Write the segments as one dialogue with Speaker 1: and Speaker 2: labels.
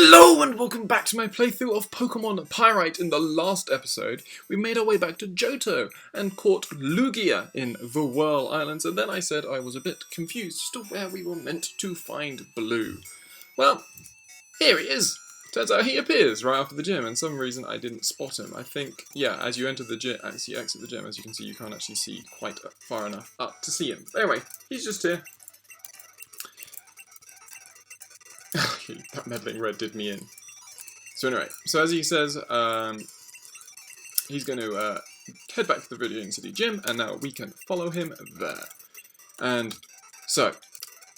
Speaker 1: Hello and welcome back to my playthrough of Pokemon Pyrite. In the last episode, we made our way back to Johto and caught Lugia in the Whirl Islands, and then I said I was a bit confused as to where we were meant to find Blue. Well, here he is. Turns out he appears right after the gym, and for some reason I didn't spot him. I think, yeah, as you enter the gym, as you exit the gym, as you can see, you can't actually see quite far enough up to see him. Anyway, he's just here. That meddling red did me in. So anyway, so as he says, he's going to head back to the Viridian City Gym, and now we can follow him there. And so,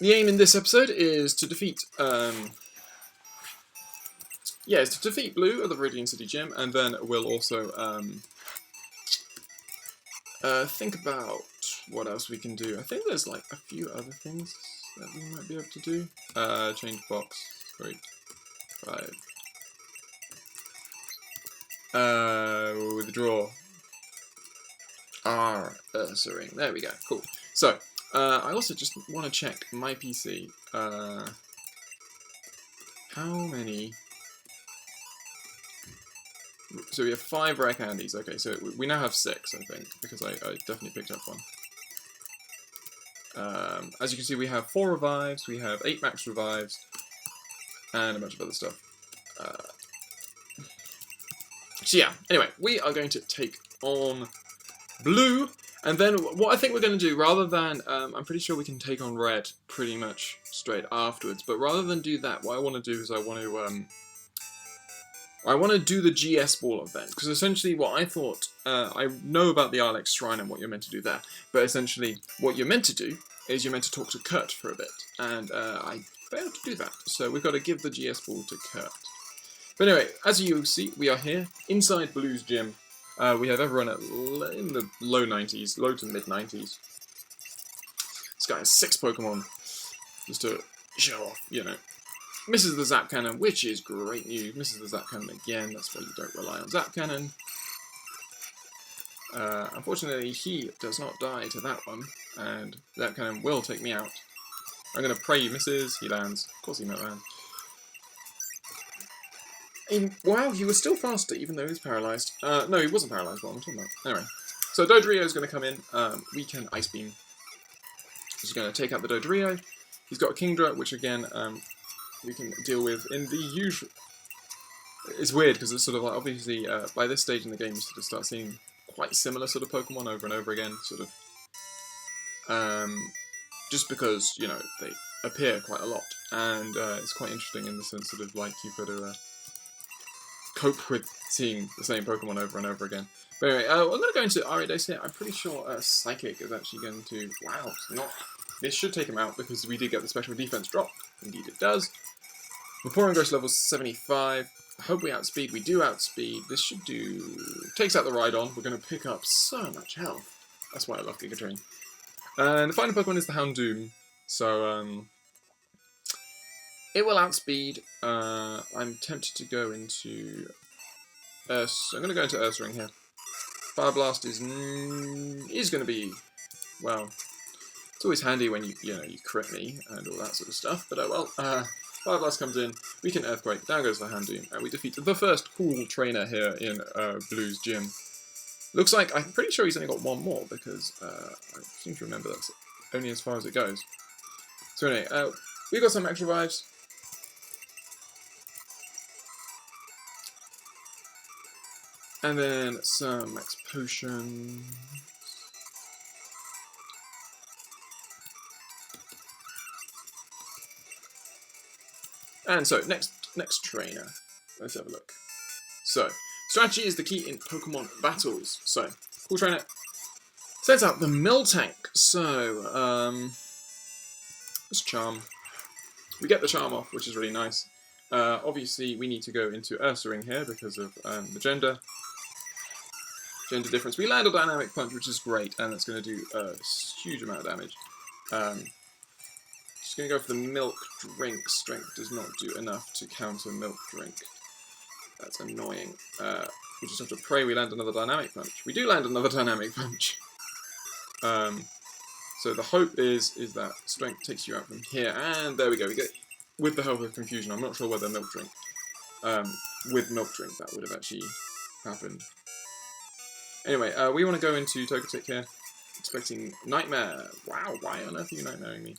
Speaker 1: the aim in this episode is to defeat, Blue at the Viridian City Gym, and then we'll also think about what else we can do. I think there's like a few other things that we might be able to do. Change box. Great. 5. Withdraw. Ring. There we go. Cool. So, I also just want to check my PC. How many? So we have 5 rare candies. Okay, so we now have 6, I think, because I definitely picked up one. As you can see, we have 4 revives, we have 8 max revives, and a bunch of other stuff. So yeah, anyway, we are going to take on Blue, and then what I think we're going to do, rather than, I'm pretty sure we can take on Red pretty much straight afterwards, but rather than do that, what I want to do is I want to do the GS Ball event, because essentially what I thought, I know about the Ilex Shrine and what you're meant to do there, but essentially what you're meant to do is you're meant to talk to Kurt for a bit, and I failed to do that, so we've got to give the GS Ball to Kurt. But anyway, as you see, we are here, inside Blue's gym. We have everyone in the low 90s, low to mid 90s. This guy has 6 Pokemon, just to show off, you know. Misses the Zap Cannon, which is great news. Misses the Zap Cannon again, that's why you don't rely on Zap Cannon. Unfortunately, he does not die to that one, and Zap Cannon will take me out. I'm going to pray he misses, he lands. Of course he might land. Wow, he was still faster, even though he was paralysed. No, he wasn't paralysed, what am I talking about? Anyway, so Dodrio is going to come in. We can Ice Beam. He's going to take out the Dodrio. He's got a Kingdra, which again, we can deal with in the usual... It's weird, because it's sort of like, obviously, by this stage in the game, you sort of start seeing quite similar sort of Pokemon over and over again, sort of, just because, you know, they appear quite a lot, and it's quite interesting in the sense sort of like you've got to cope with seeing the same Pokemon over and over again. But anyway, I'm going to go into Ariados here. I'm pretty sure Psychic is actually going to... Wow, it's not... This should take him out, because we did get the special defense drop. Indeed it does. Vaporeon Ghost level 75. I hope we outspeed. We do outspeed. This should do... Takes out the Rhydon. We're going to pick up so much health. That's why I love Giga Drain. And the final Pokemon is the Houndoom. So, it will outspeed. I'm tempted to go into... I'm going to go into Ursaring here. Fire Blast is going to be... Well... It's always handy when you crit me and all that sort of stuff, but oh well. Fire Blast comes in, we can Earthquake, down goes the Houndoom, and we defeat the first cool trainer here in Blue's gym. Looks like, I'm pretty sure he's only got one more, because I seem to remember that's only as far as it goes. So anyway, we got some max revives. And then some max potions. And so, next trainer. Let's have a look. So, strategy is the key in Pokemon battles. So, cool trainer. Sets out the Miltank. So, let's Charm. We get the Charm off, which is really nice. Obviously, we need to go into Ursaring here because of the gender difference. We land a Dynamic Punch, which is great, and that's going to do a huge amount of damage. Just going to go for the Milk Drink. Strength does not do enough to counter Milk Drink. That's annoying. We just have to pray we land another Dynamic Punch. We do land another Dynamic Punch. So the hope is that Strength takes you out from here, and there we go. We get with the help of Confusion. I'm not sure whether Milk Drink, with Milk Drink, that would have actually happened. Anyway, we want to go into Togetic here, expecting Nightmare. Wow, why on earth are you Nightmaring me?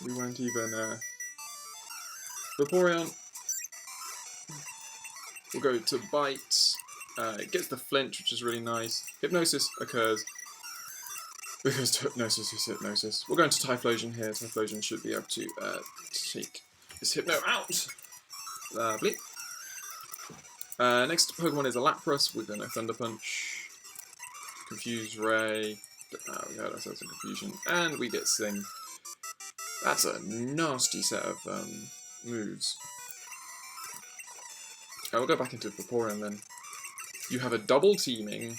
Speaker 1: We won't even, Vaporeon. We'll go to Bite. It gets the flinch, which is really nice. Hypnosis occurs because Hypnosis is Hypnosis. We'll go into Typhlosion here. Typhlosion should be able to take this Hypno out. Lovely. Next Pokemon is a Lapras. We're going to Thunder Punch. Confuse Ray. We had ourselves some confusion. And we get Sing. That's a nasty set of moves. We'll go back into Vaporeon then. You have a double teaming,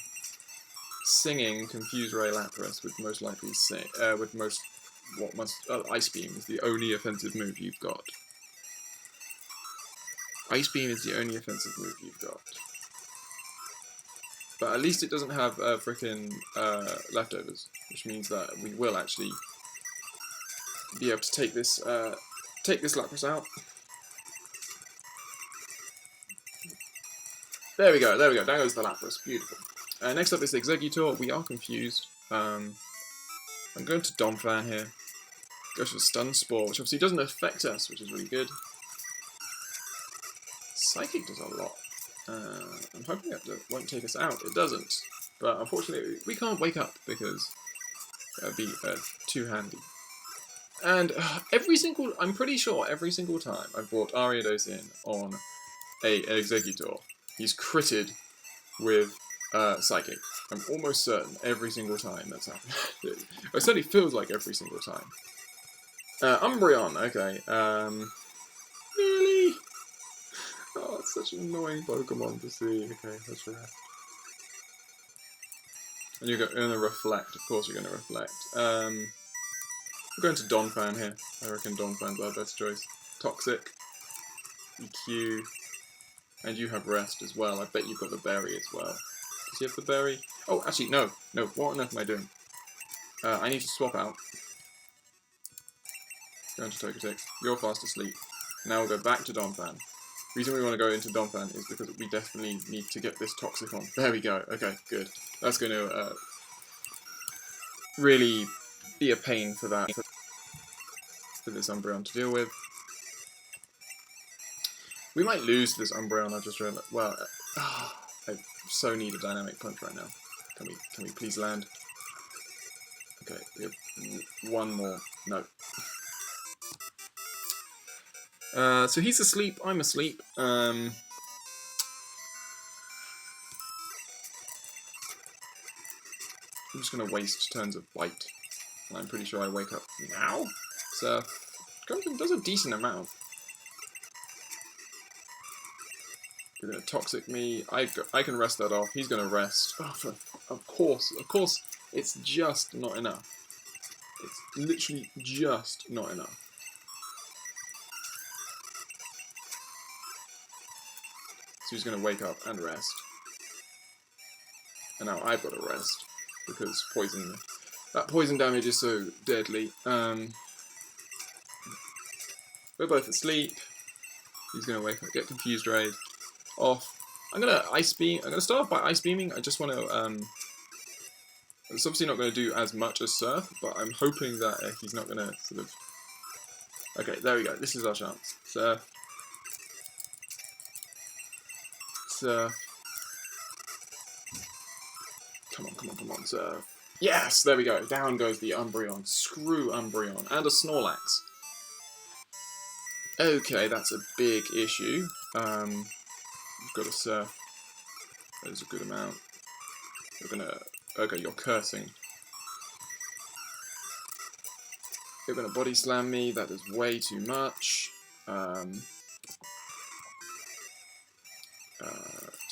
Speaker 1: singing Confuse Ray Lapras with most likely Ice Beam is the only offensive move you've got. Ice Beam is the only offensive move you've got. But at least it doesn't have frickin' leftovers, which means that we will actually be able to take this Lapras out. There we go, there we go. There goes the Lapras. Beautiful. Next up is Exeggutor. We are confused. I'm going to Donphan here. Go for Stun Spore, which obviously doesn't affect us, which is really good. Psychic does a lot. I'm hoping that won't take us out. It doesn't. But unfortunately, we can't wake up because that would be too handy. And I'm pretty sure every single time I've brought Ariados in on an Exeggutor, he's critted with Psychic. I'm almost certain every single time that's happened. It certainly feels like every single time. Umbreon, okay. Really? Oh, it's such an annoying Pokemon to see. Okay, that's right. And you're going to reflect. Of course you're going to reflect. We're going to Donphan here. I reckon Donphan's our best choice. Toxic. EQ. And you have Rest as well. I bet you've got the Berry as well. Does he have the Berry? Oh, actually, no. No, what on earth am I doing? I need to swap out. Go into Togetic. You're fast asleep. Now we'll go back to Donphan. The reason we want to go into Donphan is because we definitely need to get this Toxic on. There we go. Okay, good. That's going to really be a pain for this Umbreon to deal with. We might lose this Umbreon, I just realized. Well, I so need a Dynamic Punch right now. Can we please land? Okay, we have one more. No. So he's asleep, I'm asleep. I'm just going to waste turns of Bite. And I'm pretty sure I wake up now. So, does a decent amount. You're going to Toxic me. I can rest that off. He's going to rest. Oh, of course, it's just not enough. It's literally just not enough. So he's going to wake up and rest. And now I've got to rest because that poison damage is so deadly. We're both asleep. He's going to wake up, get Confused Raid off. I'm going to Ice Beam. I'm going to start off by Ice Beaming. I just want to, it's obviously not going to do as much as Surf, but I'm hoping that he's not going to sort of... Okay, there we go. This is our chance. Surf. Surf. Come on, Surf. Yes, there we go. Down goes the Umbreon. Screw Umbreon. And a Snorlax. Okay, that's a big issue. You've got a Surf. That is a good amount. You're gonna... Okay, you're cursing. You're gonna Body Slam me. That is way too much.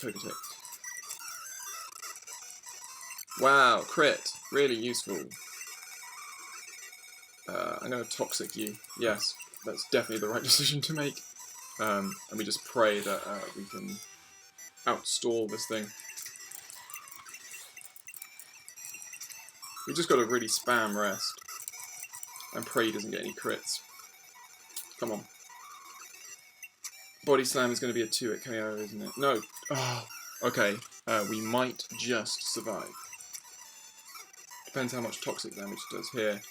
Speaker 1: Togetic. Wow, crit. Really useful. I'm gonna Toxic you. Yes, that's definitely the right decision to make. And we just pray that we can outstall this thing. We just gotta really spam Rest. And pray he doesn't get any crits. Come on. Body Slam is going to be a 2-hit KO, isn't it? No. Oh, okay. We might just survive. Depends how much toxic damage it does here.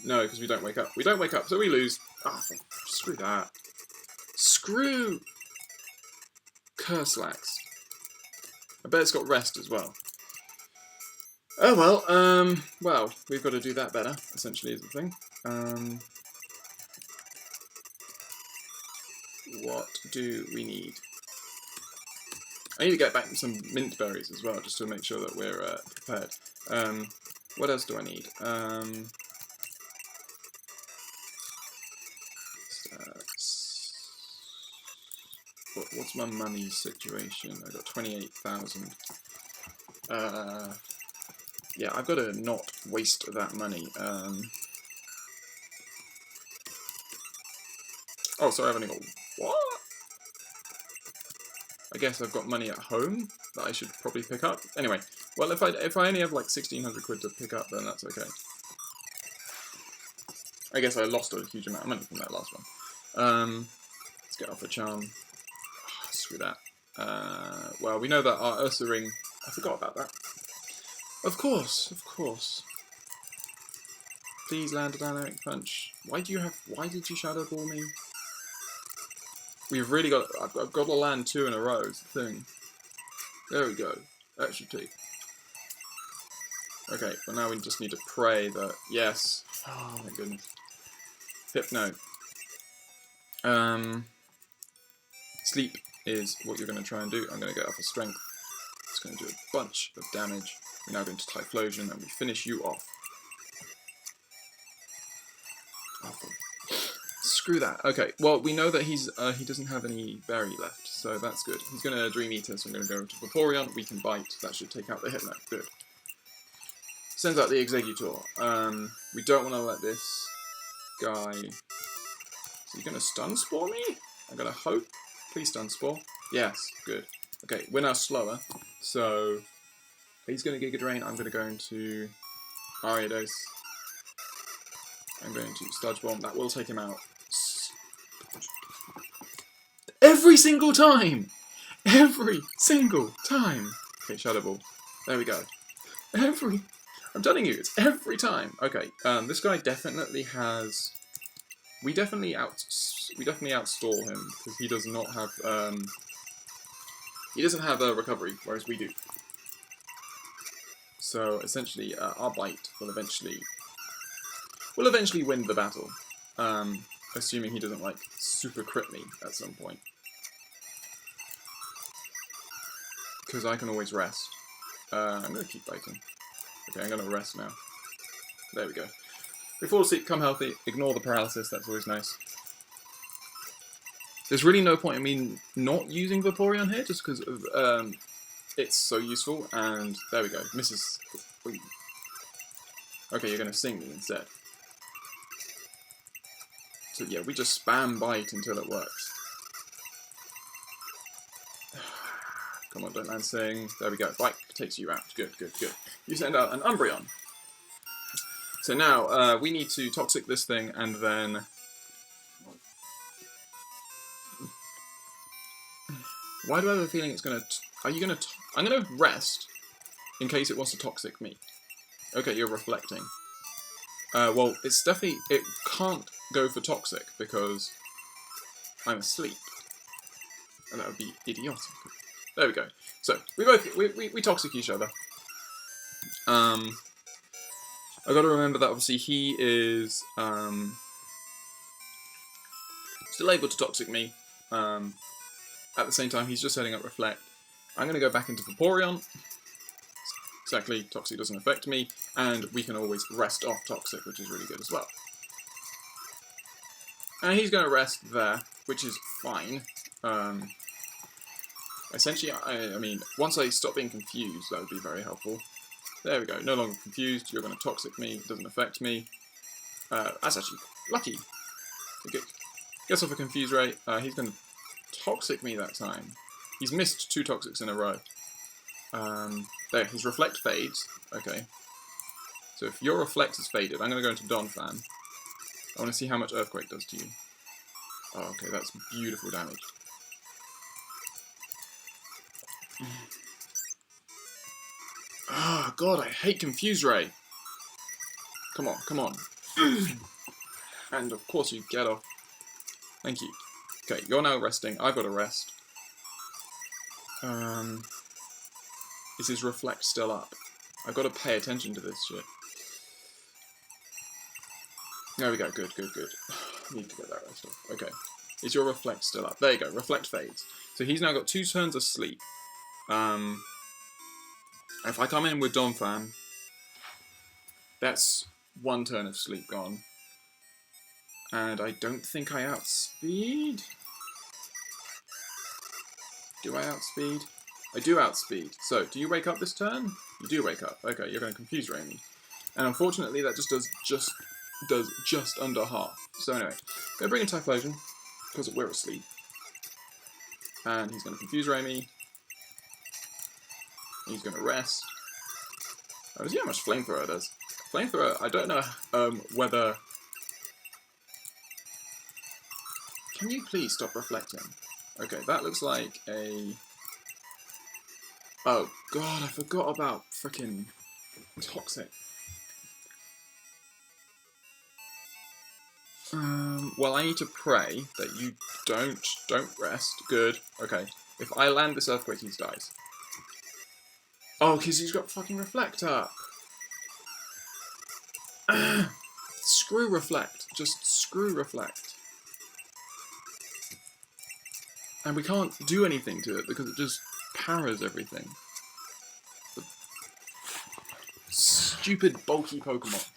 Speaker 1: No, because we don't wake up. We don't wake up, so we lose. Ah, oh, screw that. Screw Curslax. I bet it's got rest as well. Oh well, well, we've got to do that better, essentially, is the thing. What do we need? I need to get back some mint berries as well, just to make sure that we're prepared. What else do I need? What's my money situation? I got 28,000. Yeah, I've got to not waste that money. Oh, sorry, I've only got... What? I guess I've got money at home that I should probably pick up. Anyway, well, if I only have like 1,600 quid to pick up, then that's okay. I guess I lost a huge amount of money from that last one. Let's get off the charm. Oh, screw that. Well, we know that our Ursa ring... I forgot about that. Of course, of course. Please land a dynamic punch. Why did you shadow ball me? We've really got... I've got to land 2 in a row, is the thing. There we go. That should take. Okay, but now we just need to pray that... Yes. Oh, my goodness. Hypno. Sleep is what you're going to try and do. I'm going to get off a strength. It's going to do a bunch of damage. We're now going to Typhlosion and we finish you off. Awful. Screw that. Okay, well, we know that he doesn't have any berry left, so that's good. He's going to Dream Eater, so I'm going to go to Vaporeon. We can Bite. That should take out the Hypno. Good. Sends out the Executor. We don't want to let this guy... Is he going to Stun Spore me? I'm going to hope. Please Stun Spore. Yes, good. Okay, we're now slower, so... He's going to Giga Drain. I'm going to go into Ariados. I'm going to Sludge Bomb. That will take him out. Every single time! Every single time! Okay, Shadow Ball. There we go. I'm telling you, it's every time. Okay, this guy definitely has... We definitely outstall him, because he does not have, he doesn't have a recovery, whereas we do. So, essentially, our Bite will eventually win the battle. Assuming he doesn't, like, super crit me at some point. Because I can always rest. I'm going to keep biting. Okay, I'm going to rest now. There we go. We fall asleep, come healthy, ignore the paralysis, that's always nice. There's really no point in me not using Vaporeon here, just because it's so useful, and there we go. Misses. Okay, you're going to sing me instead. So yeah, we just spam Bite until it works. Come on, don't land sing. There we go. Bite takes you out. Good, good, good. You send out an Umbreon. So now, we need to Toxic this thing, and then... Why do I have a feeling it's going to... Are you going to... I'm going to rest, in case it wants to Toxic me. Okay, you're reflecting. Well, it's definitely... It can't go for Toxic, because I'm asleep. And that would be idiotic. There we go. So, we Toxic each other. I've got to remember that obviously he is still able to Toxic me. At the same time, he's just setting up Reflect. I'm going to go back into Vaporeon. Exactly, Toxic doesn't affect me, and we can always rest off Toxic, which is really good as well. And he's going to rest there, which is fine. Essentially, I mean, once I stop being confused, that would be very helpful. There we go, no longer confused, you're going to Toxic me, it doesn't affect me. That's actually lucky. Gets off a Confuse Ray, he's going to Toxic me that time. He's missed 2 Toxics in a row. There, his Reflect fades. Okay. So if your Reflect is faded, I'm going to go into Donphan. I want to see how much Earthquake does to you. Oh, okay, that's beautiful damage. Ah, oh, God, I hate Confuse Ray. Come on, come on. And of course you get off. Thank you. Okay, you're now resting. I've got to rest. Is his Reflect still up? I've got to pay attention to this shit. There we go, good, good, good. Need to get that rest off. Okay. Is your Reflect still up? There you go, Reflect fades. So he's now got 2 turns of sleep. If I come in with Donphan, that's 1 turn of sleep gone. And I don't think I outspeed. Do I outspeed? I do outspeed. So, do you wake up this turn? You do wake up. Okay, you're going to Confuse Ray me. And unfortunately, that does just under half. So anyway, going to bring in Typhlosion, because we're asleep. And he's going to Confuse Ray me. He's going to rest. Oh, see how much Flamethrower does. Flamethrower, I don't know whether... Can you please stop reflecting? Okay, that looks like a... Oh, God, I forgot about frickin' Toxic. Well, I need to pray that you don't rest. Good. Okay. If I land this Earthquake, he dies. Oh, because he's got fucking Reflect up. Screw Reflect. Just screw Reflect. And we can't do anything to it because it just powers everything. The stupid, bulky Pokemon.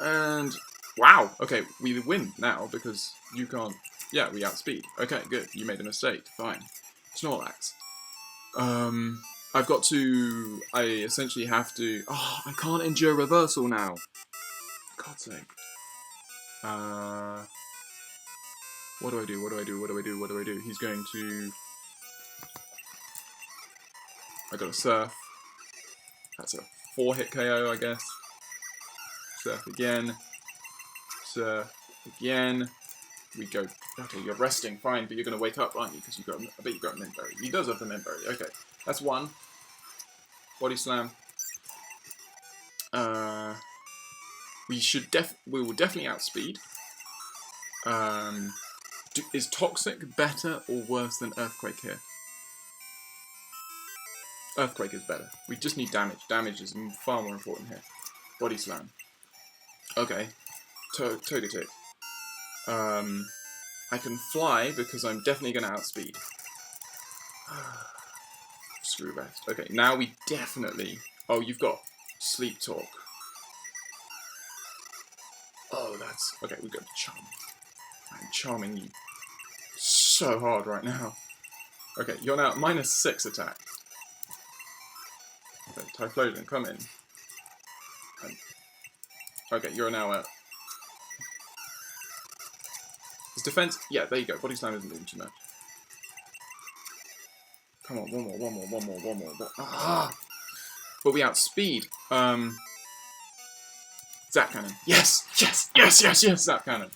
Speaker 1: And... Wow! Okay, we win now because you can't... Yeah, we outspeed. Okay, good. You made a mistake. Fine. Snorlax. I've got to... I essentially have to... Oh, I can't endure Reversal now. For God's sake. What do I do? What do I do? What do I do? What do I do? He's going to... I got a Surf. That's a 4-hit KO, I guess. Surf again. Surf again. We go... Okay, you're resting, fine, but you're going to wake up, aren't you? Because I bet you got a Mint Berry. He does have the Mint Berry. Okay, that's 1. Body Slam. We will definitely outspeed. Is Toxic better or worse than Earthquake here? Earthquake is better. We just need damage. Damage is far more important here. Body Slam. Okay. Togetic. I can fly because I'm definitely going to outspeed. Screw rest. Okay, now we definitely... Oh, you've got Sleep Talk. Oh, that's... Okay, we've got Charm. I'm charming you so hard right now. Okay, you're now at -6 attack. Okay, Typhlosion, come in. Okay, you're now at... His defense... Yeah, there you go. Body Slam isn't doing too much. Come on, one more. Ah! But we outspeed. Zap Cannon. Yes! Zap Cannon.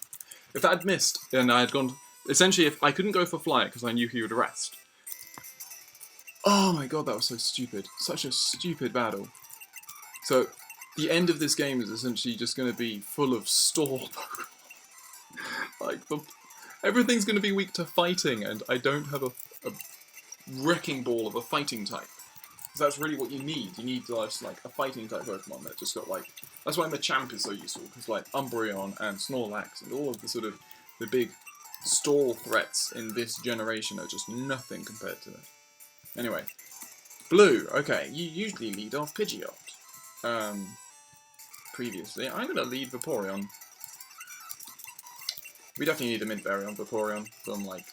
Speaker 1: If that had missed, then I had gone... Essentially, if I couldn't go for Fly because I knew he would rest. Oh my god, that was so stupid. Such a stupid battle. So, the end of this game is essentially just going to be full of stall Pokemon. Like, everything's going to be weak to fighting, and I don't have a wrecking ball of a fighting type. Because that's really what you need. You need just, like, a fighting type Pokemon that just got, like... That's why Machamp is so useful, because, like, Umbreon and Snorlax and all of the sort of... The big stall threats in this generation are just nothing compared to that. Anyway. Blue. Okay, you usually lead off Pidgeot. Previously. I'm going to lead Vaporeon. We definitely need a Mint Berry on Vaporeon from, like,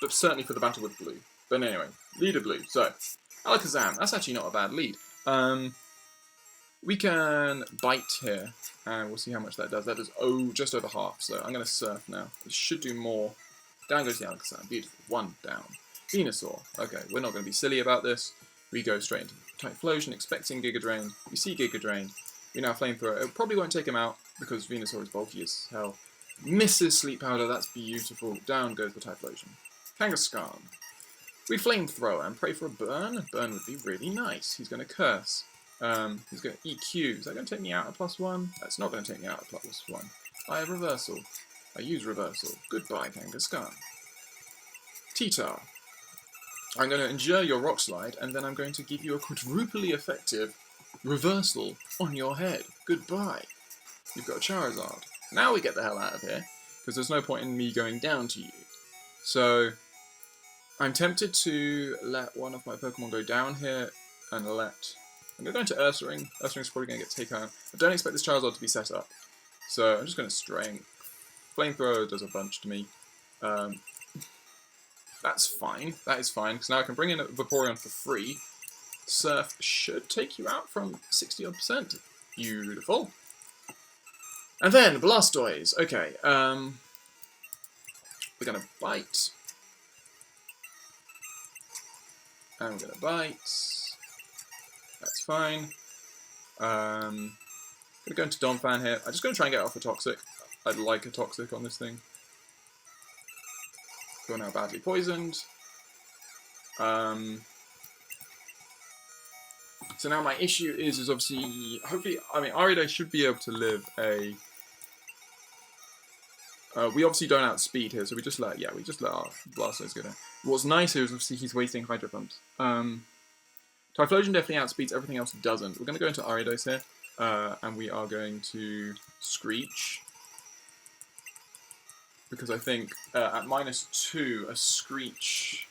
Speaker 1: certainly for the battle with Blue. But anyway, leader Blue. So, Alakazam. That's actually not a bad lead. We can Bite here, and we'll see how much that does. That does, just over half, so I'm going to Surf now. It should do more. Down goes the Alakazam. Beautiful. 1 down. Venusaur. Okay, we're not going to be silly about this. We go straight into Typhlosion, expecting Giga Drain. We see Giga Drain. We now Flamethrower. It probably won't take him out. because Venusaur is bulky as hell. Misses Sleep Powder, that's beautiful. Down goes the Typhlosion. Kangaskhan. We Flamethrower and pray for a burn. A burn would be really nice. He's going to Curse. He's going to EQ. Is that going to take me out at +1? That's not going to take me out at +1. I have Reversal. I use Reversal. Goodbye, Kangaskhan. T-Tar. I'm going to endure your Rock Slide, and then I'm going to give you a quadruply effective Reversal on your head. Goodbye. You've got a Charizard. Now we get the hell out of here, because there's no point in me going down to you. So, I'm tempted to let one of my Pokemon go down here, and let... I'm going to go into Ursaring. Ursaring's probably going to get taken out. I don't expect this Charizard to be set up, so I'm just going to Strength. Flamethrower does a bunch to me. That's fine. That is fine, because now I can bring in a Vaporeon for free. Surf should take you out from 60-odd%. Beautiful. And then, Blastoise. Okay, we're going to Bite. And we're going to Bite. That's fine. Going to go into Donphan here. I'm just going to try and get off a Toxic. I'd like a Toxic on this thing. You're now badly poisoned. So now my issue is obviously, hopefully, I mean, Ariaday should be able to live a... we obviously don't outspeed here, so we just let our Blastoise go down. What's nice here is obviously he's wasting Hydro Pumps. Typhlosion definitely outspeeds, everything else doesn't. We're going to go into Ariados here, and we are going to Screech. Because I think at -2, a Screech,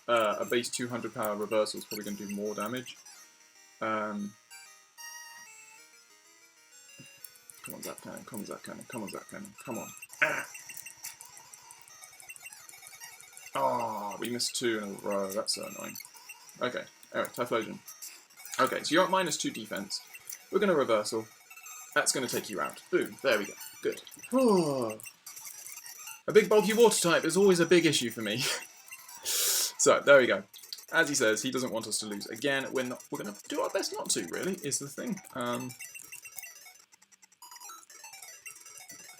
Speaker 1: a base 200 power reversal is probably going to do more damage. Come on, Zap Cannon, come on, Zap Cannon, come on, Zap Cannon, come on. Ah! Oh, we missed 2 in a row, that's so annoying. Okay, alright, Typhlosion. Okay, so you're at -2 defense. We're going to Reversal. That's going to take you out. Boom, there we go. Good. Oh. A big bulky water type is always a big issue for me. So, there we go. As he says, he doesn't want us to lose. Again, we're going to do our best not to, really, is the thing. I'm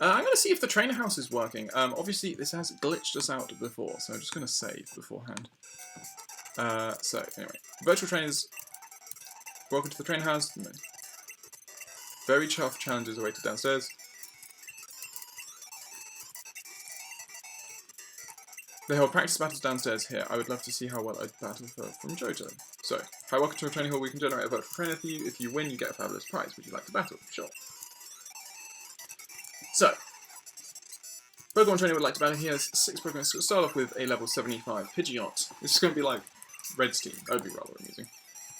Speaker 1: going to see if the trainer house is working. Obviously, this has glitched us out before, so I'm just going to save beforehand. So, anyway. Virtual trainers, welcome to the trainer house. No. Very tough challenges awaited downstairs. They hold practice battles downstairs here. I would love to see how well I'd battle from Johto. So, hi, welcome to a training hall. We can generate a virtual trainer for you. If you win, you get a fabulous prize. Would you like to battle? Sure. So, Pokemon Trainer would like to battle. He has 6 Pokemon. So we'll start off with a level 75 Pidgeot. This is going to be like Red's team. That would be rather amusing.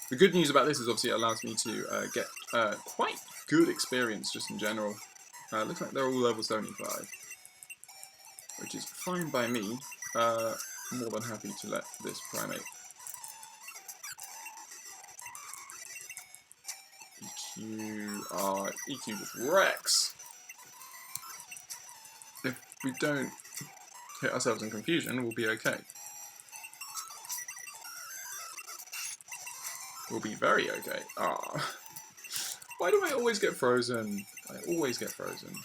Speaker 1: The good news about this is obviously it allows me to get quite good experience just in general. Looks like they're all level 75. Which is fine by me. More than happy to let this Primate EQ. EQ just wrecks. If we don't hit ourselves in confusion, we'll be okay. We'll be very okay. Ah. Why do I always get frozen? I always get frozen.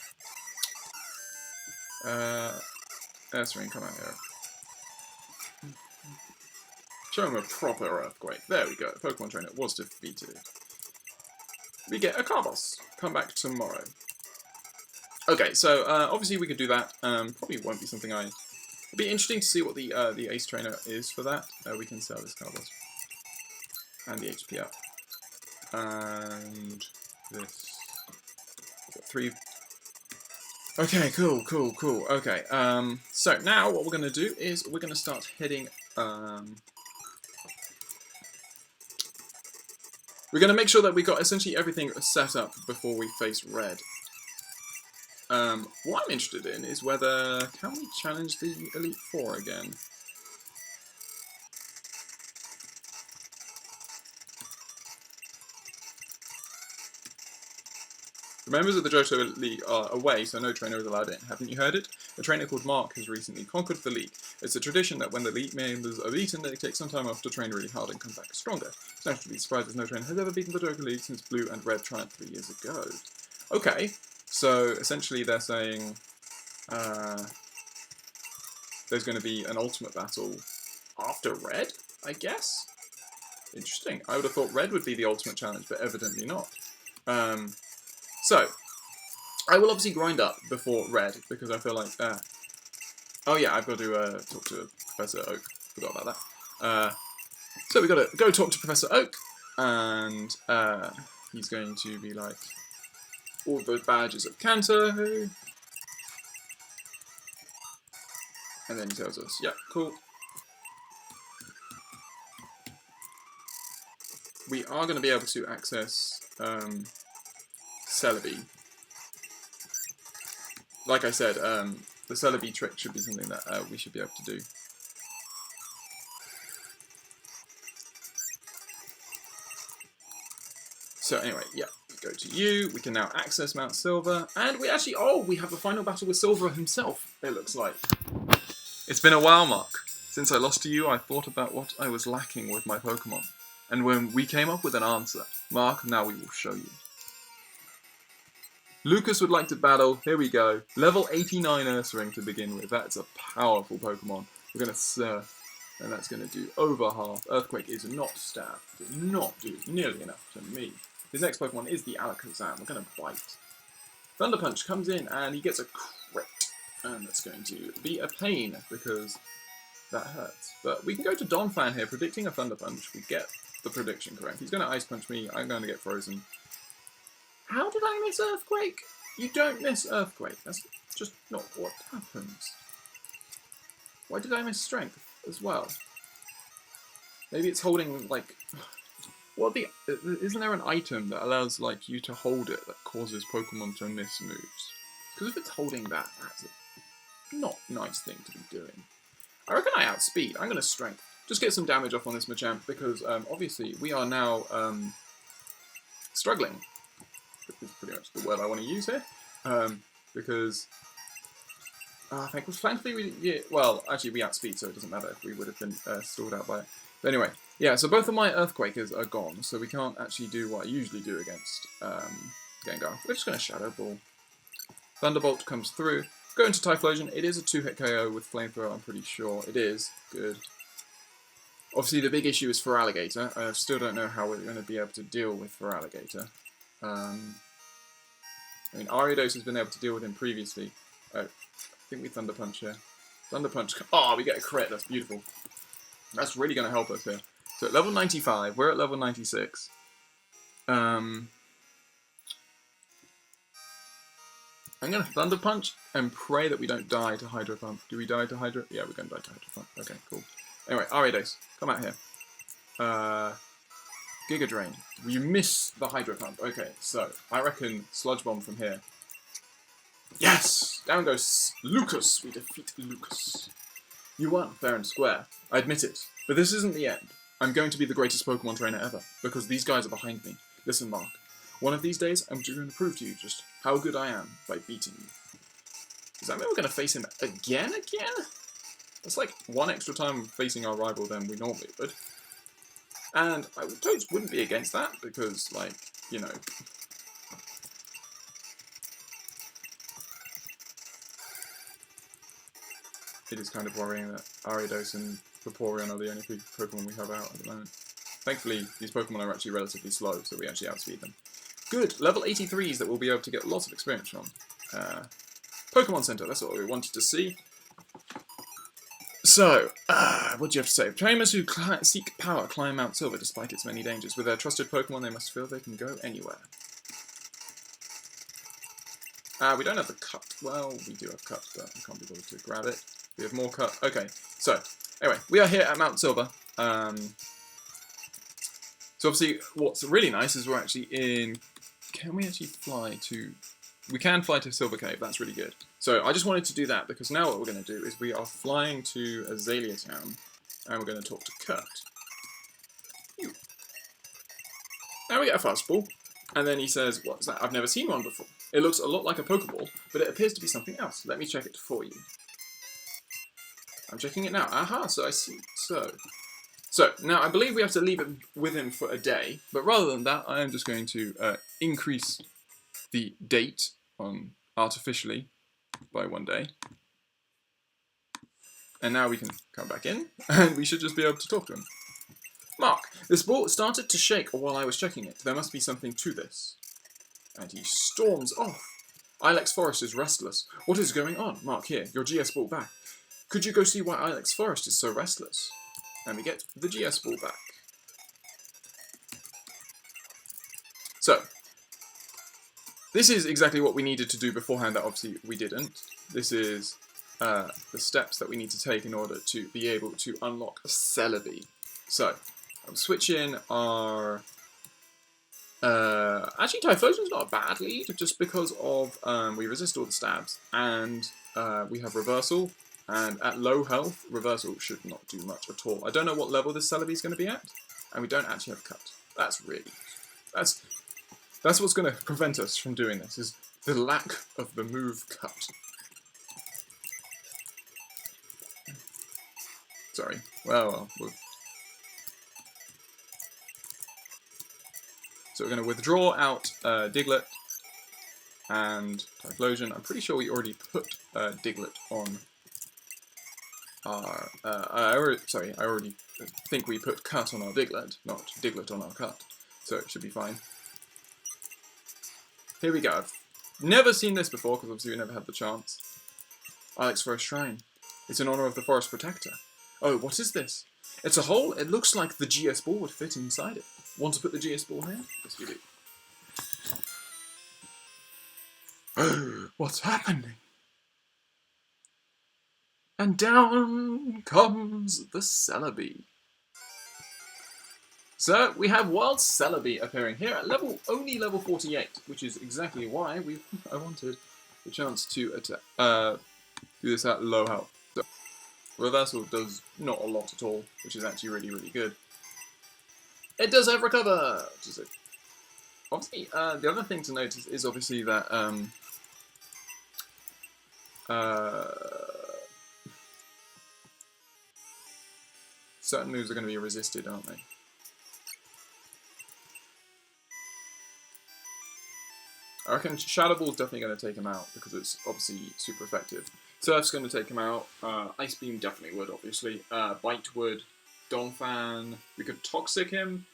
Speaker 1: Ursaring, come out here. Show him a proper earthquake. There we go. Pokemon Trainer was defeated. We get a Carbos. Come back tomorrow. Okay, so obviously we could do that. Probably won't be something I... It'd be interesting to see what the Ace Trainer is for that. We can sell this Carbos. And the HP up. And this... Got 3... Okay, cool. Okay, so now what we're going to do is we're going to start heading... We're going to make sure that we got essentially everything set up before we face Red. What I'm interested in is whether... Can we challenge the Elite Four again? The members of the Johto League are away, so no trainer is allowed in. Haven't you heard it? A trainer called Mark has recently conquered the league. It's a tradition that when the league members are beaten, they take some time off to train really hard and come back stronger. It's natural to be surprised as no trainer has ever beaten the Johto League since Blue and Red triumphed 3 years ago. Okay, So essentially they're saying there's going to be an ultimate battle after Red, I guess? Interesting. I would have thought Red would be the ultimate challenge, but evidently not. So, I will obviously grind up before Red, because I feel like... oh yeah, I've got to talk to Professor Oak. Forgot about that. So we've got to go talk to Professor Oak, and he's going to be like, all the badges of Kanto. And then he tells us, yeah, cool. We are going to be able to access Celebi. Like I said, the Celebi trick should be something that we should be able to do. So anyway, yeah, go to you. We can now access Mount Silver, and we actually, we have a final battle with Silver himself, it looks like. It's been a while, Mark. Since I lost to you, I thought about what I was lacking with my Pokemon. And when we came up with an answer, Mark, now we will show you. Lucas would like to battle. Here we go. Level 89 Ursaring to begin with. That's a powerful Pokemon. We're going to Surf, and that's going to do over half. Earthquake is not stab. Does not do nearly enough to me. His next Pokemon is the Alakazam. We're going to bite. Thunder Punch comes in, and he gets a crit. And that's going to be a pain, because that hurts. But we can go to Donphan here, predicting a Thunder Punch. We get the prediction correct. He's going to Ice Punch me. I'm going to get frozen. How did I miss Earthquake? You don't miss Earthquake. That's just not what happens. Why did I miss Strength as well? Maybe it's holding, like... Isn't there an item that allows, like, you to hold it that causes Pokemon to miss moves? Because if it's holding that, that's a not nice thing to be doing. I reckon I outspeed. I'm going to Strength. Just get some damage off on this Machamp, because obviously we are now struggling. Is pretty much the word I want to use here. Because thankfully well, actually we outspeed, so it doesn't matter if we would have been stalled out by it. But anyway, yeah, so both of my Earthquakers are gone, so we can't actually do what I usually do against Gengar. We're just going to Shadow Ball. Thunderbolt comes through. Go into Typhlosion. It is a 2-hit KO with Flamethrower, I'm pretty sure. It is. Good. Obviously, the big issue is Feraligatr. I still don't know how we're going to be able to deal with Feraligatr. I mean, Ariados has been able to deal with him previously. Oh, I think we Thunder Punch here. Thunder Punch. Oh, we get a crit. That's beautiful. That's really going to help us here. So at level 95, we're at level 96. I'm going to Thunder Punch and pray that we don't die to Hydro Pump. Do we die to Hydro? Yeah, we're going to die to Hydro Pump. Okay, cool. Anyway, Ariados, come out here. Giga Drain. You miss the Hydro Pump. Okay, so I reckon Sludge Bomb from here. Yes! Down goes Lucas. We defeat Lucas. You won, fair and square. I admit it. But this isn't the end. I'm going to be the greatest Pokemon trainer ever, because these guys are behind me. Listen, Mark. One of these days, I'm going to prove to you just how good I am by beating you. Does that mean we're going to face him again? That's like one extra time facing our rival than we normally would. And I wouldn't be against that, because, like, you know... It is kind of worrying that Ariados and Vaporeon are the only Pokemon we have out at the moment. Thankfully, these Pokemon are actually relatively slow, so we actually outspeed them. Good! Level 83s that we'll be able to get lots of experience from. Pokemon Center, that's what we wanted to see. So, what do you have to say? Trainers who seek power climb Mount Silver despite its many dangers. With their trusted Pokemon, they must feel they can go anywhere. We don't have the cut. Well, we do have cut, but I can't be bothered to grab it. We have more cut. Okay, so, anyway, we are here at Mount Silver. So obviously, what's really nice is we're actually in... Can we actually fly to... We can fly to Silver Cave, that's really good. So I just wanted to do that, because now what we're going to do is we are flying to Azalea Town, and we're going to talk to Kurt. Now we get a fastball, and then he says, what's that? I've never seen one before. It looks a lot like a Pokeball, but it appears to be something else. Let me check it for you. I'm checking it now. Aha, so I see. So, now I believe we have to leave it with him for a day, but rather than that, I am just going to increase the date on artificially by 1 day. And now we can come back in, and we should just be able to talk to him. Mark, this ball started to shake while I was checking it. There must be something to this. And he storms off. Ilex Forest is restless. What is going on? Mark, here, your GS ball back. Could you go see why Ilex Forest is so restless? And we get the GS ball back. So, this is exactly what we needed to do beforehand that obviously we didn't. This is the steps that we need to take in order to be able to unlock Celebi. So, I'm switching our... actually, Typhlosion's not a bad lead, just because of we resist all the stabs, and we have Reversal, and at low health, Reversal should not do much at all. I don't know what level this Celebi is going to be at, and we don't actually have Cut. That's really... That's what's going to prevent us from doing this, is the lack of the move Cut. Sorry. Well. So we're going to withdraw out Diglett and Typhlosion. I'm pretty sure we already put Diglett on our... I already think we put Cut on our Diglett, not Diglett on our Cut. So it should be fine. Here we go. I've never seen this before, because obviously we never had the chance. Ilex Forest Shrine. It's in honor of the Forest Protector. Oh, what is this? It's a hole. It looks like the GS ball would fit inside it. Want to put the GS ball here? Yes, we do. What's happening? And down comes the Celebi. So, we have Wild Celebi appearing here at only level 48, which is exactly why I wanted the chance to do this at low health. So, Reversal does not a lot at all, which is actually really, really good. It does have Recover! Which is obviously, the other thing to notice is obviously that certain moves are going to be resisted, aren't they? I reckon Shadow Ball is definitely going to take him out, because it's obviously super effective. Surf's going to take him out. Ice Beam definitely would, obviously. Bite would. Donphan. We could Toxic him.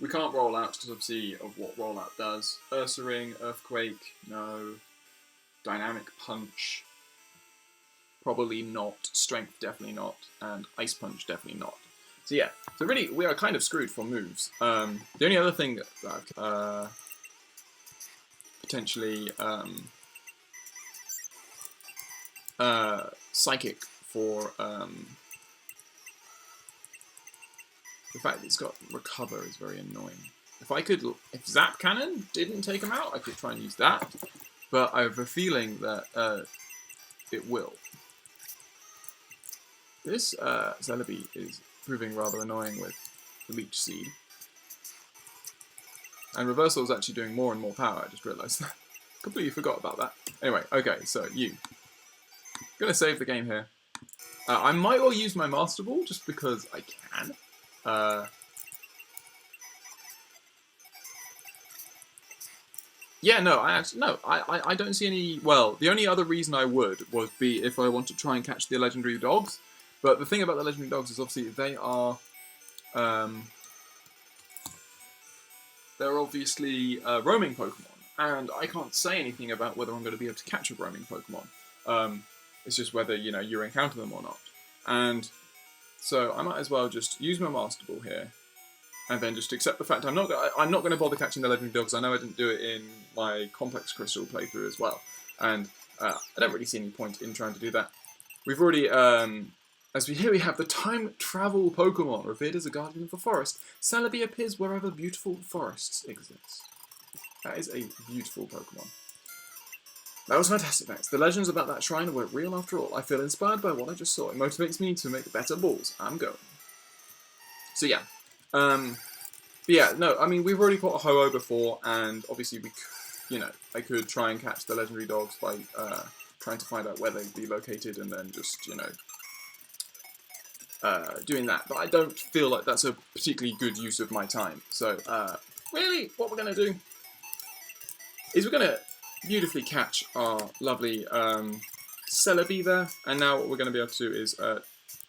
Speaker 1: We can't roll out because obviously of what rollout does. Ursa Ring, Earthquake, no. Dynamic Punch. Probably not. Strength, definitely not. And Ice Punch, definitely not. So yeah. So really, we are kind of screwed for moves. The only other thing that potentially Psychic for the fact that it's got Recover is very annoying. If Zap Cannon didn't take him out, I could try and use that, but I have a feeling that it will. This Celebi is proving rather annoying with the Leech Seed. And Reversal is actually doing more and more power, I just realised that. Completely forgot about that. Anyway, okay, so you. Gonna save the game here. I might well use my Master Ball, just because I can. Yeah, no, I don't see any... Well, the only other reason I would be if I want to try and catch the Legendary Dogs. But the thing about the Legendary Dogs is obviously they are... they're obviously roaming Pokemon, and I can't say anything about whether I'm going to be able to catch a roaming Pokemon. It's just whether, you know, you encounter them or not. And so I might as well just use my Master Ball here, and then just accept the fact I'm not going to bother catching the Legendary Dogs. I know I didn't do it in my Complex Crystal playthrough as well, and I don't really see any point in trying to do that. We've already, here we have the Time Travel Pokemon, revered as a guardian of the forest. Celebi appears wherever beautiful forests exist. That is a beautiful Pokemon. That was fantastic, thanks. The legends about that shrine were real after all. I feel inspired by what I just saw. It motivates me to make better balls. I'm going. So yeah. But yeah, no, I mean, we've already caught a Ho-Oh before, and obviously I could try and catch the Legendary Dogs by trying to find out where they'd be located and then just, doing that. But I don't feel like that's a particularly good use of my time. So, really, what we're going to do is we're going to beautifully catch our lovely Celebi there. And now what we're going to be able to do is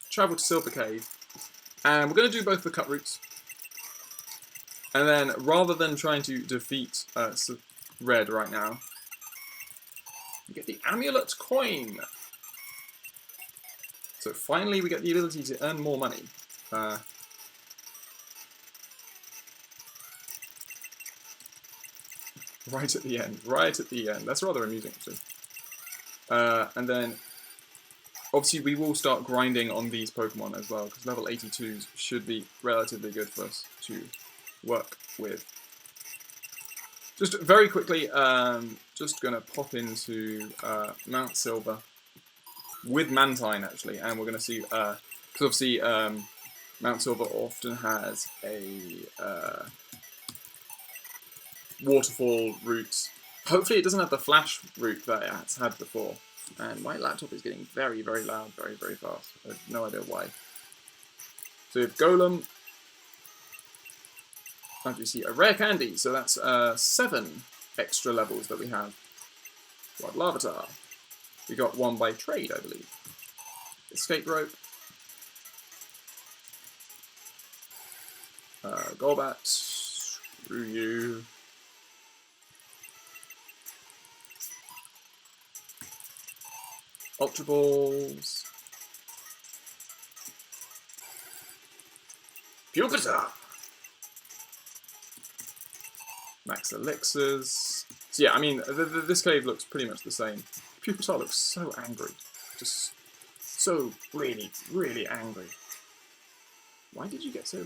Speaker 1: travel to Silver Cave. And we're going to do both the cut routes. And then, rather than trying to defeat Red right now, we get the Amulet Coin. So finally we get the ability to earn more money. Right at the end, right at the end. That's rather amusing, actually. And then, obviously, we will start grinding on these Pokemon as well, because level 82s should be relatively good for us to work with. Just very quickly, just going to pop into Mount Silver with Mantine, actually, and we're going to see, because obviously Mount Silver often has a waterfall route. Hopefully it doesn't have the flash route that it's had before. And my laptop is getting very, very loud, very, very fast. I have no idea why. So we have Golem. As you see, a rare candy. So that's 7 extra levels that we have. Got Larvitar. We got one by trade, I believe. Escape Rope. Golbat. Screw you. Ultra Balls. Pupitar. Max Elixirs. So yeah, I mean, this cave looks pretty much the same. Pupitar looks so angry. Just so really, really angry. Why did you get so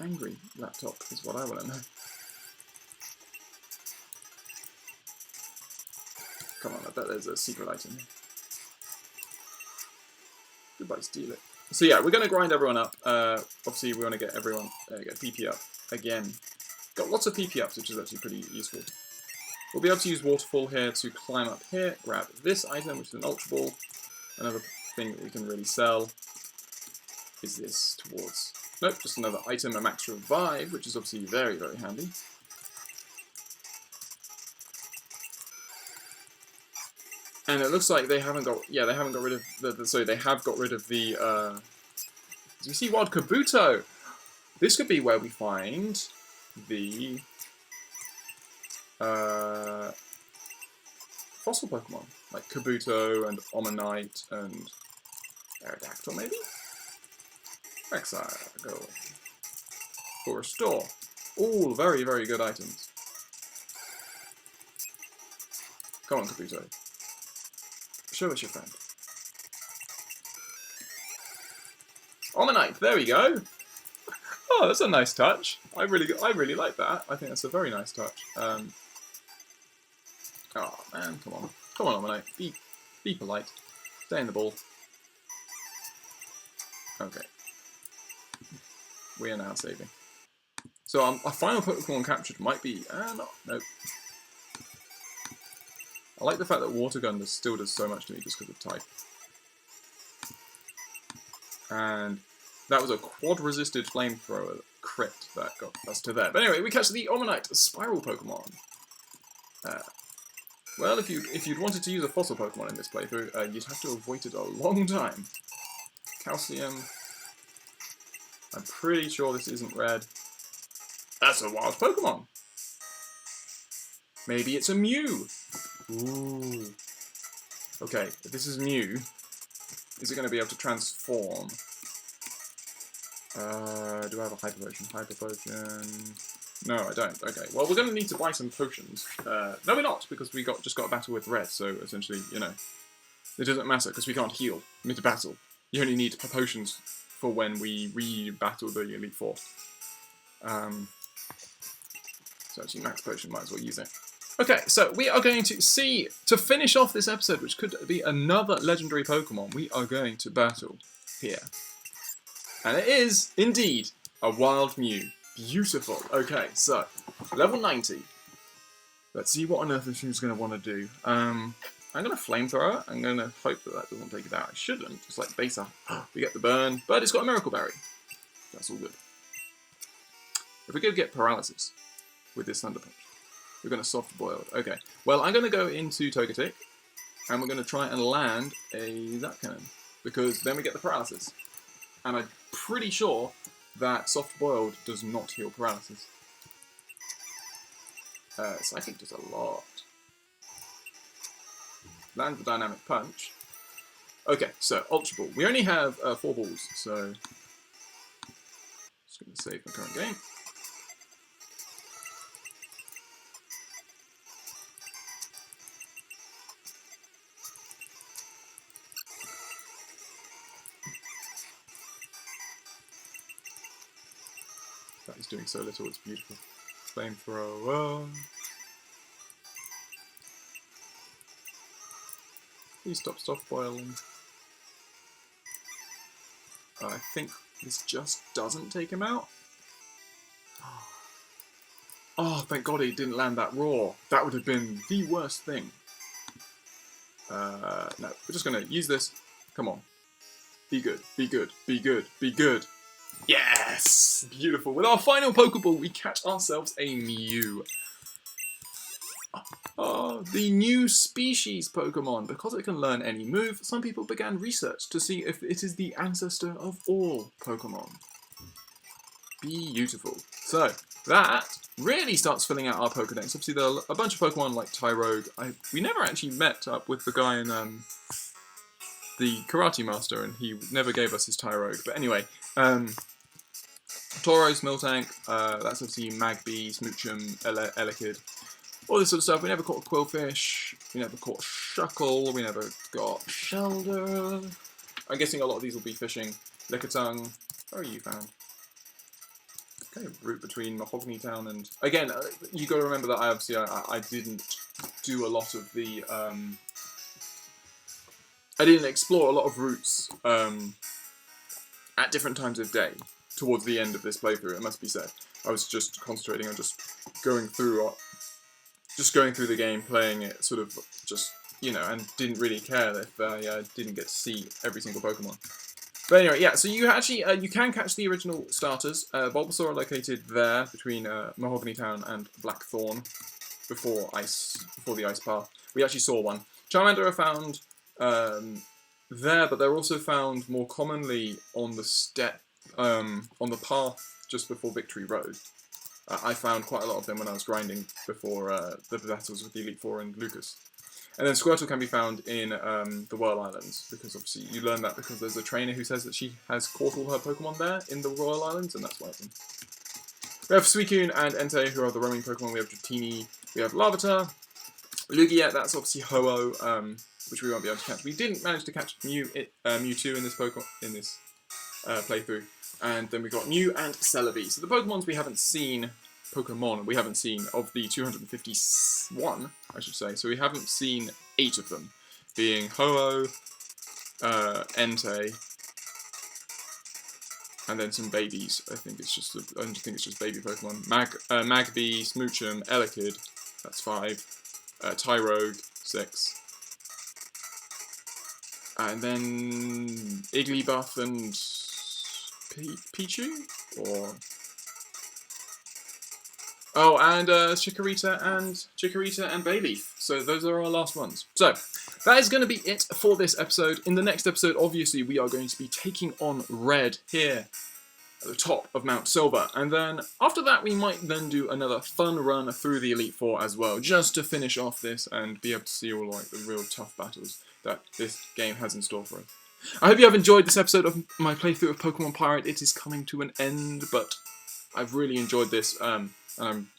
Speaker 1: angry, laptop, is what I want to know. Come on, I bet there's a secret item here. Goodbye, steal it. So yeah, we're going to grind everyone up. Obviously, we want to get everyone get PP up again. Got lots of PP ups, which is actually pretty useful. We'll be able to use Waterfall here to climb up here, grab this item, which is an Ultra Ball. Another thing that we can really sell is this towards... Nope, just another item, a Max Revive, which is obviously very, very handy. And it looks like they haven't got... Yeah, they haven't got rid of... Sorry, they have got rid of the... Do you see Wild Kabuto? This could be where we find the... fossil Pokemon. Like Kabuto and Omanite and... Aerodactyl, maybe? Exile, go. Or Restore. All very, very good items. Come on, Kabuto. Show us your friend. Omanite, there we go. Oh, that's a nice touch. I really like that. I think that's a very nice touch. Oh man, come on, Omanite. Be polite. Stay in the ball. Okay. We are now saving. So our final Pokemon captured might be nope. I like the fact that Water Gun still does so much to me just because of type. And that was a quad-resisted flamethrower crit that got us to there. But anyway, we catch the Omanite Spiral Pokemon. Well, if you'd wanted to use a fossil Pokemon in this playthrough, you'd have to have waited a long time. Calcium. I'm pretty sure this isn't red. That's a wild Pokemon. Maybe it's a Mew. Ooh. Okay, if this is Mew, is it going to be able to transform? Do I have a Hyper Potion? Hyper Potion... No, I don't. Okay, well, we're going to need to buy some potions. No, we're not, because we just got a battle with red, so essentially, you know, it doesn't matter, because we can't heal mid-battle. You only need potions for when we re-battle the Elite Four. So actually, Max Potion, might as well use it. Okay, so we are going to see, to finish off this episode, which could be another legendary Pokemon, we are going to battle here. And it is, indeed, a Wild Mew. Beautiful. Okay, so, level 90. Let's see what on earth this Mew's going to want to do. I'm going to Flamethrower. I'm going to hope that doesn't take it out. I shouldn't, just like base up. We get the burn, but it's got a Miracle Berry. That's all good. If we could get Paralysis with this Thunder Punch. We're going to soft boiled. Okay. Well, I'm going to go into Togetic, and we're going to try and land a Zap Cannon, because then we get the paralysis. And I'm pretty sure that soft boiled does not heal paralysis. Psychic does a lot. Land the Dynamic Punch. Okay, so Ultra Ball. We only have 4 balls, so just going to save my current game. That is doing so little, it's beautiful. Flamethrower. Please stop boiling. I think this just doesn't take him out. Oh, thank God he didn't land that roar. That would have been the worst thing. No, we're just going to use this. Come on. Be good, be good, be good, be good. Yes! Beautiful. With our final Pokeball, we catch ourselves a Mew. Oh, the new species Pokemon. Because it can learn any move, some people began research to see if it is the ancestor of all Pokemon. Beautiful. So, that really starts filling out our Pokedex. Obviously, there are a bunch of Pokemon like Tyrogue. We never actually met up with the guy in the Karate Master, and he never gave us his Tyrogue. But anyway, Tauros, Miltank, that's obviously Magby, Smoochum, Elekid. All this sort of stuff. We never caught a Quillfish, we never caught a Shuckle, we never got Shelder. I'm guessing a lot of these will be fishing. Lickitung, where are you found? Kind of route between Mahogany Town and... Again, you got to remember that I didn't do a lot of the... I didn't explore a lot of routes at different times of day towards the end of this playthrough, it must be said. I was just concentrating on just going through the game, playing it, sort of just, you know, and didn't really care if I didn't get to see every single Pokemon. But anyway, yeah, so you actually, you can catch the original starters. Bulbasaur are located there, between Mahogany Town and Blackthorn, before the Ice Path. We actually saw one. Charmander are found there, but they're also found more commonly on the on the path just before Victory Road. I found quite a lot of them when I was grinding before the battles with the Elite Four and Lucas. And then Squirtle can be found in the Royal Islands, because obviously you learn that because there's a trainer who says that she has caught all her Pokemon there in the Royal Islands, and that's one of them. We have Suicune and Entei, who are the roaming Pokemon. We have Dratini, we have Larvitar, Lugia, that's obviously Ho-Oh, which we won't be able to catch. We didn't manage to catch Mewtwo in this playthrough. And then we got Mew and Celebi. So the Pokemons we haven't seen of the 251, I should say. So we haven't seen 8 of them, being Ho-Oh, Entei, and then some babies. I think it's just baby Pokemon. Magby, Smoochum, Elekid, that's 5. Tyrogue, 6. And then Igglybuff and Pichu? Or... Oh, and Chikorita and Bayleaf. So those are our last ones. So, that is going to be it for this episode. In the next episode, obviously, we are going to be taking on Red here at the top of Mount Silver. And then, after that, we might then do another fun run through the Elite Four as well, just to finish off this and be able to see all like the real tough battles that this game has in store for us. I hope you have enjoyed this episode of my playthrough of Pokemon Pyrite. It is coming to an end, but I've really enjoyed this, and I'm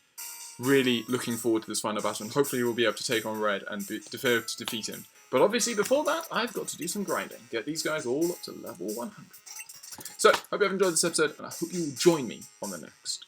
Speaker 1: really looking forward to this final battle, and hopefully we'll be able to take on Red and defeat him. But obviously before that, I've got to do some grinding, get these guys all up to level 100. So, hope you have enjoyed this episode, and I hope you will join me on the next.